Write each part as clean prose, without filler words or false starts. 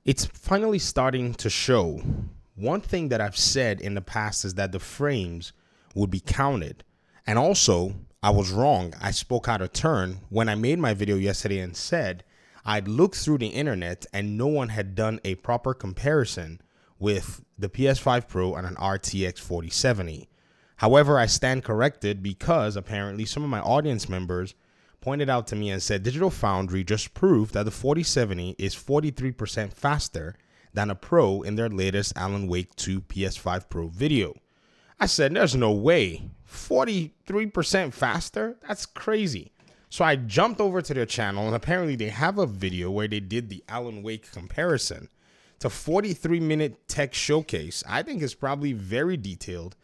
It's finally starting to show. One thing that I've said in the past is that the frames would be counted. And also, I was wrong. I spoke out of turn when I made my video yesterday and said I'd looked through the internet and no one had done a proper comparison with the PS5 Pro and an RTX 4070. However, I stand corrected because apparently some of my audience members pointed out to me and said Digital Foundry just proved that the 4070 is 43% faster than a Pro in their latest Alan Wake 2 PS5 Pro video. I said, there's no way. 43% faster? That's crazy. So I jumped over to their channel, and apparently they have a video where they did the Alan Wake comparison. It's a 43-minute tech showcase. I think it's probably very detailed.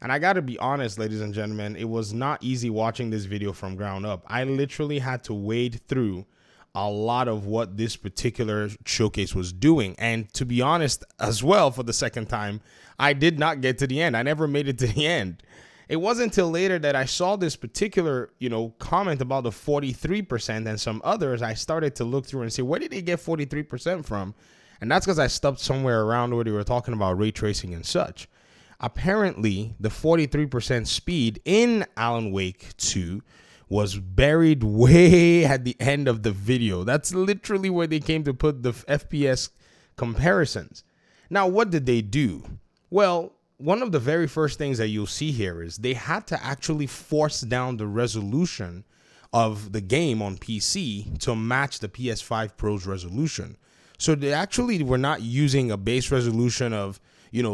And I got to be honest, ladies and gentlemen, it was not easy watching this video from ground up. I literally had to wade through a lot of what this particular showcase was doing. And to be honest as well, for the second time, I did not get to the end. I never made it to the end. It wasn't until later that I saw this particular, comment about the 43% and some others. I started to look through and see, where did they get 43% from? And that's because I stopped somewhere around where they were talking about ray tracing and such. Apparently, the 43% speed in Alan Wake 2 was buried way at the end of the video. That's literally where they came to put the FPS comparisons. Now, what did they do? Well, one of the very first things that you'll see here is they had to actually force down the resolution of the game on PC to match the PS5 Pro's resolution. So they actually were not using a base resolution of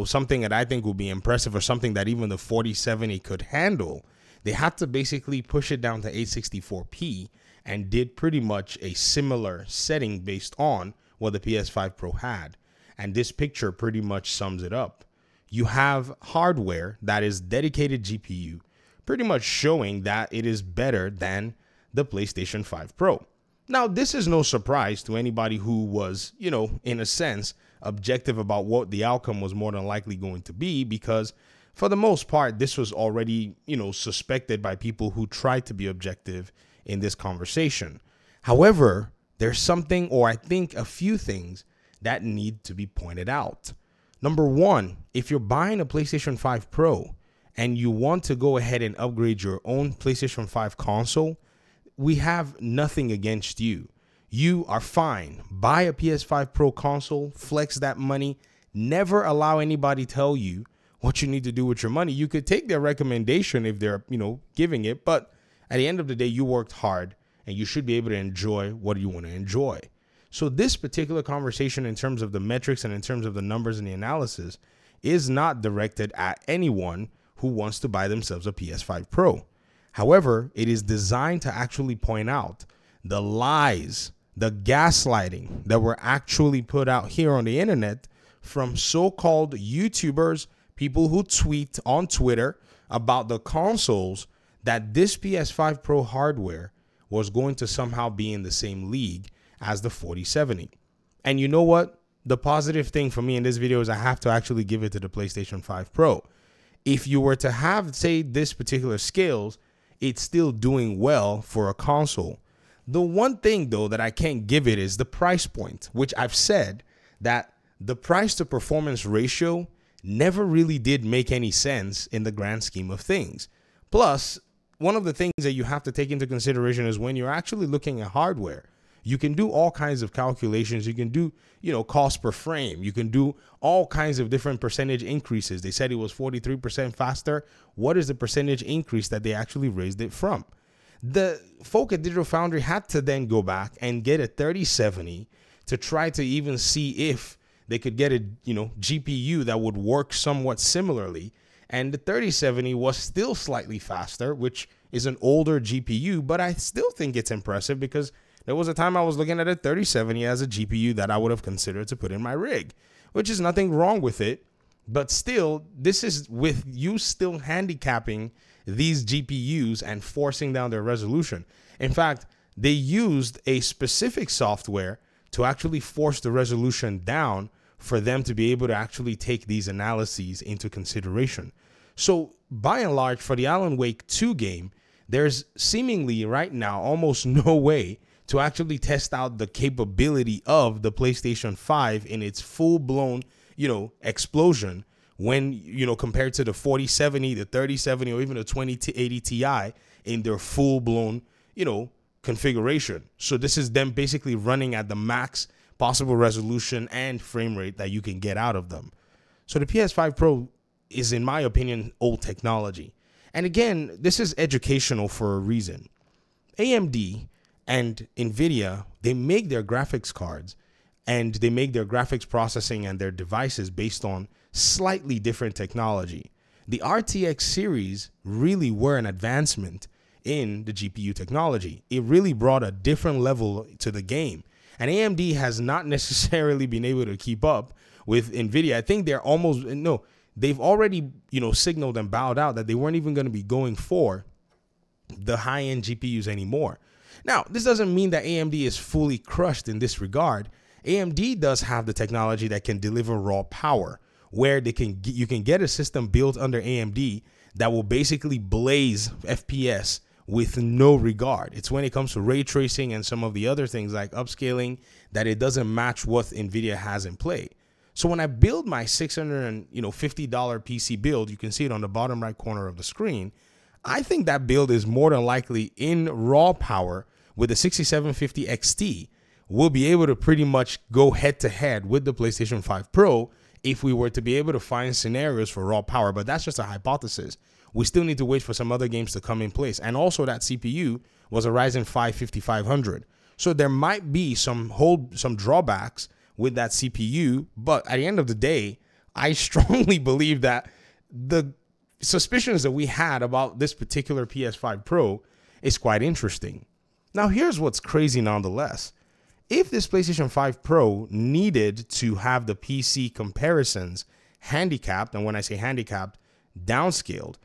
something that I think would be impressive or something that even the 4070 could handle. They had to basically push it down to 864p and did pretty much a similar setting based on what the PS5 Pro had. And this picture pretty much sums it up. You have hardware that is dedicated GPU, pretty much showing that it is better than the PlayStation 5 Pro. Now, this is no surprise to anybody who was, in a sense, objective about what the outcome was more than likely going to be, because for the most part, this was already, suspected by people who tried to be objective in this conversation. However, there's something, or I think a few things that need to be pointed out. Number one, if you're buying a PlayStation 5 Pro and you want to go ahead and upgrade your own PlayStation 5 console, we have nothing against you. You are fine. Buy a PS5 Pro console, flex that money. Never allow anybody tell you what you need to do with your money. You could take their recommendation if they're, giving it, but at the end of the day, you worked hard and you should be able to enjoy what you want to enjoy. So this particular conversation in terms of the metrics and in terms of the numbers and the analysis is not directed at anyone who wants to buy themselves a PS5 Pro. However, it is designed to actually point out the lies, the gaslighting that were actually put out here on the internet from so-called YouTubers, people who tweet on Twitter about the consoles, that this PS5 Pro hardware was going to somehow be in the same league as the 4070. And you know what? The positive thing for me in this video is I have to actually give it to the PlayStation 5 Pro. If you were to have, say, this particular scales, it's still doing well for a console. The one thing, though, that I can't give it is the price point, which I've said that the price to performance ratio never really did make any sense in the grand scheme of things. Plus, one of the things that you have to take into consideration is when you're actually looking at hardware, you can do all kinds of calculations. You can do, cost per frame. You can do all kinds of different percentage increases. They said it was 43% faster. What is the percentage increase that they actually raised it from? The folk at Digital Foundry had to then go back and get a 3070 to try to even see if they could get a, GPU that would work somewhat similarly. And the 3070 was still slightly faster, which is an older GPU, but I still think it's impressive because there was a time I was looking at a 3070 as a GPU that I would have considered to put in my rig, which is nothing wrong with it. But still, this is with you still handicapping these GPUs and forcing down their resolution. In fact, they used a specific software to actually force the resolution down for them to be able to actually take these analyses into consideration. So by and large, for the Alan Wake 2 game, there's seemingly right now almost no way to actually test out the capability of the PlayStation 5 in its full-blown, explosion when, compared to the 4070, the 3070, or even the 2080 Ti in their full-blown, configuration. So this is them basically running at the max possible resolution and frame rate that you can get out of them. So the PS5 Pro is, in my opinion, old technology. And again, this is educational for a reason. AMD and NVIDIA, they make their graphics cards and they make their graphics processing and their devices based on slightly different technology. The RTX series really were an advancement in the GPU technology. It really brought a different level to the game. And AMD has not necessarily been able to keep up with NVIDIA. I think they're almost, no, they've already, signaled and bowed out that they weren't even going to be going for the high-end GPUs anymore. Now, this doesn't mean that AMD is fully crushed in this regard. AMD does have the technology that can deliver raw power, where you can get a system built under AMD that will basically blaze FPS with no regard. It's when it comes to ray tracing and some of the other things like upscaling that it doesn't match what NVIDIA has in play. So when I build my $650 PC build, you can see it on the bottom right corner of the screen. I think that build is more than likely in raw power with the 6750 XT. We'll be able to pretty much go head to head with the PlayStation 5 Pro if we were to be able to find scenarios for raw power, but that's just a hypothesis. We still need to wait for some other games to come in place. And also that CPU was a Ryzen 5 5500. So there might be some drawbacks with that CPU, but at the end of the day, I strongly believe that the suspicions that we had about this particular PS5 Pro is quite interesting. Now, here's what's crazy nonetheless. If this PlayStation 5 Pro needed to have the PC comparisons handicapped, and when I say handicapped, downscaled,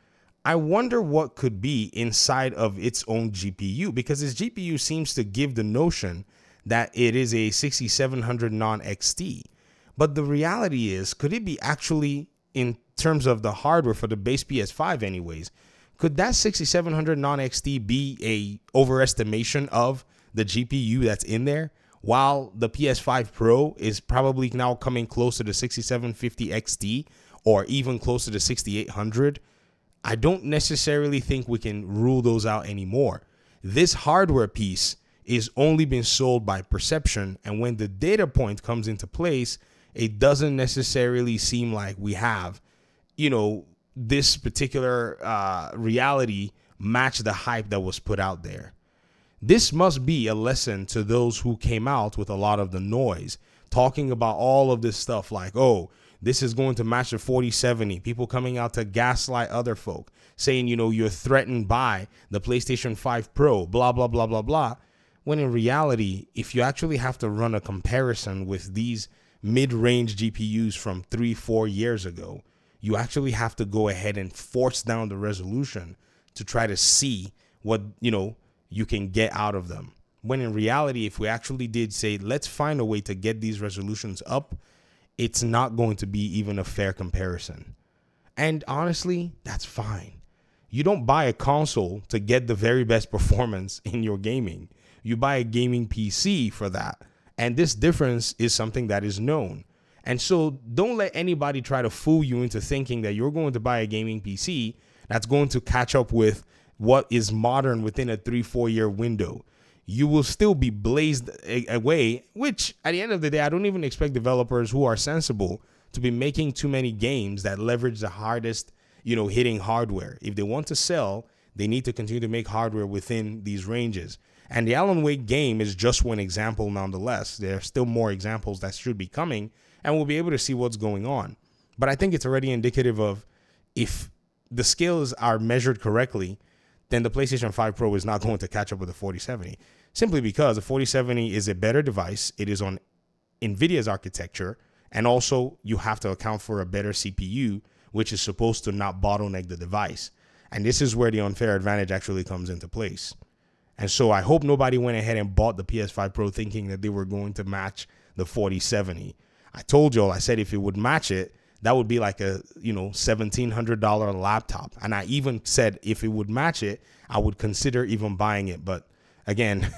I wonder what could be inside of its own GPU, because its GPU seems to give the notion that it is a 6700 non-XT. But the reality is, could it be actually, in terms of the hardware for the base PS5 anyways, could that 6700 non-XT be a overestimation of the GPU that's in there, while the PS5 Pro is probably now coming close to the 6750 XT or even close to the 6800? I don't necessarily think we can rule those out anymore. This hardware piece is only been sold by perception, and when the data point comes into place, it doesn't necessarily seem like we have, this particular reality match the hype that was put out there. This must be a lesson to those who came out with a lot of the noise, talking about all of this stuff like, oh, this is going to match the 4070. People coming out to gaslight other folk, saying, you're threatened by the PlayStation 5 Pro, blah, blah, blah, blah, blah. When in reality, if you actually have to run a comparison with these mid-range GPUs from 3-4 years ago, you actually have to go ahead and force down the resolution to try to see what, you can get out of them. When in reality, if we actually did say, let's find a way to get these resolutions up, it's not going to be even a fair comparison. And honestly, that's fine. You don't buy a console to get the very best performance in your gaming. You buy a gaming PC for that. And this difference is something that is known. And so don't let anybody try to fool you into thinking that you're going to buy a gaming PC that's going to catch up with what is modern within a 3-4 year window. You will still be blazed away, which at the end of the day, I don't even expect developers who are sensible to be making too many games that leverage the hardest, hitting hardware. If they want to sell, they need to continue to make hardware within these ranges. And the Alan Wake game is just one example nonetheless. There are still more examples that should be coming, and we'll be able to see what's going on. But I think it's already indicative of, if the scales are measured correctly, then the PlayStation 5 Pro is not going to catch up with the 4070. Simply because the 4070 is a better device. It is on NVIDIA's architecture, and also you have to account for a better CPU, which is supposed to not bottleneck the device. And this is where the unfair advantage actually comes into place. And so I hope nobody went ahead and bought the PS5 Pro thinking that they were going to match the 4070. I told y'all, I said if it would match it, that would be like a, $1,700 laptop. And I even said if it would match it, I would consider even buying it. But again,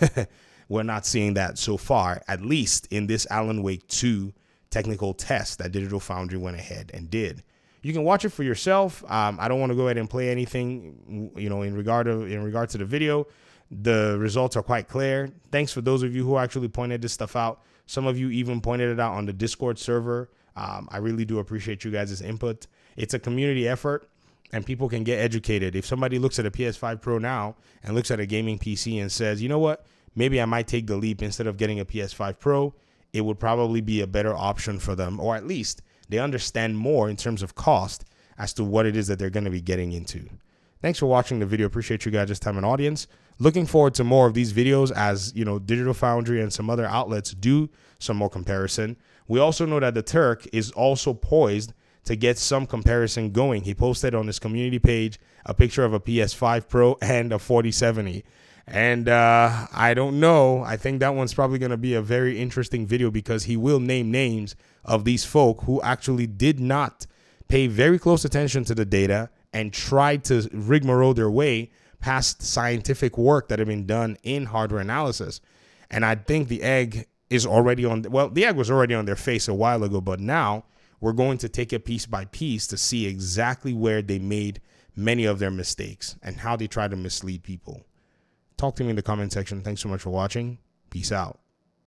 we're not seeing that so far, at least in this Alan Wake 2 technical test that Digital Foundry went ahead and did. You can watch it for yourself. I don't want to go ahead and play anything, in regard to the video. The results are quite clear. Thanks for those of you who actually pointed this stuff out. Some of you even pointed it out on the Discord server. I really do appreciate you guys' input. It's a community effort, and people can get educated. If somebody looks at a PS5 Pro now and looks at a gaming PC and says, you know what, maybe I might take the leap instead of getting a PS5 Pro, it would probably be a better option for them, or at least they understand more in terms of cost as to what it is that they're going to be getting into. Thanks for watching the video. Appreciate you guys' time and audience. Looking forward to more of these videos as, Digital Foundry and some other outlets do some more comparison. We also know that the Turk is also poised to get some comparison going. He posted on his community page a picture of a PS5 Pro and a 4070. And I don't know. I think that one's probably going to be a very interesting video because he will name names of these folk who actually did not pay very close attention to the data and tried to rigmarole their way past scientific work that had been done in hardware analysis. And I think the egg is already the egg was already on their face a while ago, but now we're going to take it piece by piece to see exactly where they made many of their mistakes and how they try to mislead people. Talk to me in the comment section. Thanks so much for watching. Peace out.